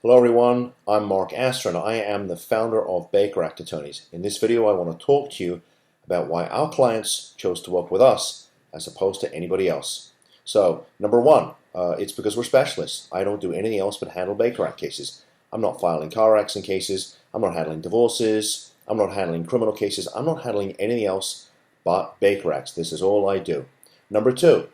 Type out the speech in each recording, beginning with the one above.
Hello everyone, I'm Mark Astor and I am the founder of Baker Act Attorneys. In this video I want to talk to you about why our clients chose to work with us as opposed to anybody else. So, number one, it's because we're specialists. I don't do anything else but handle Baker Act cases. I'm not filing car accident cases, I'm not handling divorces, I'm not handling criminal cases, I'm not handling anything else but Baker Acts. This is all I do. Number two,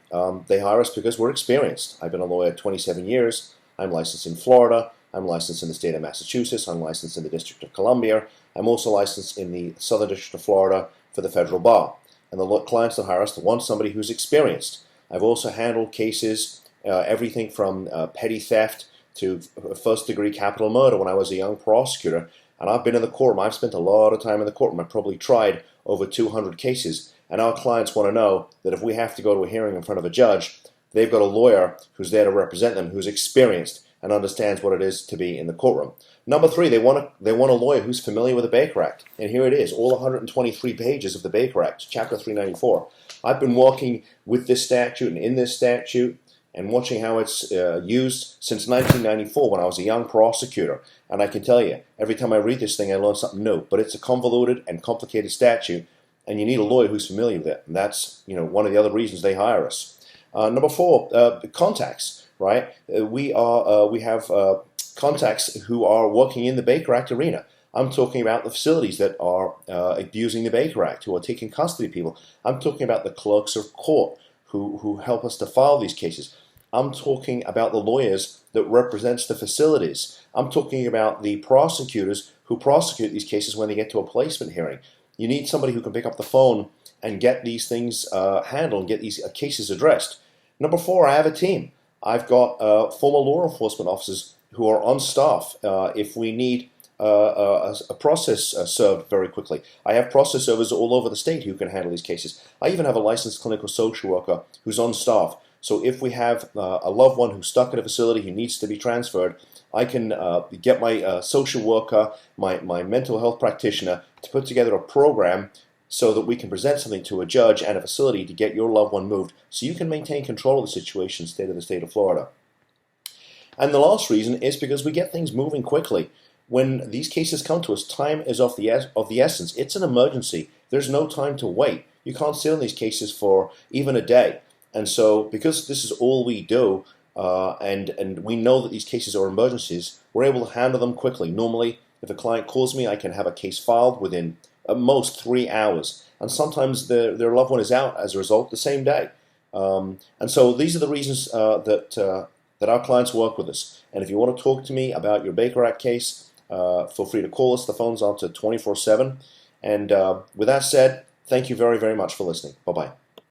they hire us because we're experienced. I've been a lawyer 27 years, I'm licensed in Florida, I'm licensed in the state of Massachusetts, I'm licensed in the District of Columbia, I'm also licensed in the Southern District of Florida for the federal bar. And the clients that hire us want somebody who's experienced. I've also handled cases, everything from petty theft to first-degree capital murder when I was a young prosecutor. And I've been in the courtroom. I've spent a lot of time in the courtroom. I've probably tried over 200 cases. And our clients want to know that if we have to go to a hearing in front of a judge, they've got a lawyer who's there to represent them, who's experienced and understands what it is to be in the courtroom. Number three, they want a lawyer who's familiar with the Baker Act. And here it is, all 123 pages of the Baker Act, Chapter 394. I've been working with this statute and in this statute and watching how it's used since 1994 when I was a young prosecutor. And I can tell you, every time I read this thing, I learn something new. But it's a convoluted and complicated statute, and you need a lawyer who's familiar with it. And that's one of the other reasons they hire us. Number four, contacts. Right? We have contacts who are working in the Baker Act arena. I'm talking about the facilities that are abusing the Baker Act, who are taking custody of people. I'm talking about the clerks of court who help us to file these cases. I'm talking about the lawyers that represents the facilities. I'm talking about the prosecutors who prosecute these cases when they get to a placement hearing. You need somebody who can pick up the phone and get these things handled and get these cases addressed. Number four, I have a team. I've got former law enforcement officers who are on staff if we need a process served very quickly. I have process servers all over the state who can handle these cases. I even have a licensed clinical social worker who's on staff. So if we have a loved one who's stuck in a facility who needs to be transferred, I can get my social worker, my mental health practitioner to put together a program so that we can present something to a judge and a facility to get your loved one moved so you can maintain control of the situation in the state of Florida. And the last reason is because we get things moving quickly. When these cases come to us, time is of the essence. It's an emergency. There's no time to wait. You can't sit on these cases for even a day. And so because this is all we do, and we know that these cases are emergencies, we're able to handle them quickly. Normally, if a client calls me, I can have a case filed within at most 3 hours, and sometimes their loved one is out as a result the same day. And so these are the reasons that our clients work with us. And if you want to talk to me about your Baker Act case, feel free to call us. The phone's on to 24/7. And with that said, thank you very, very much for listening. Bye-bye.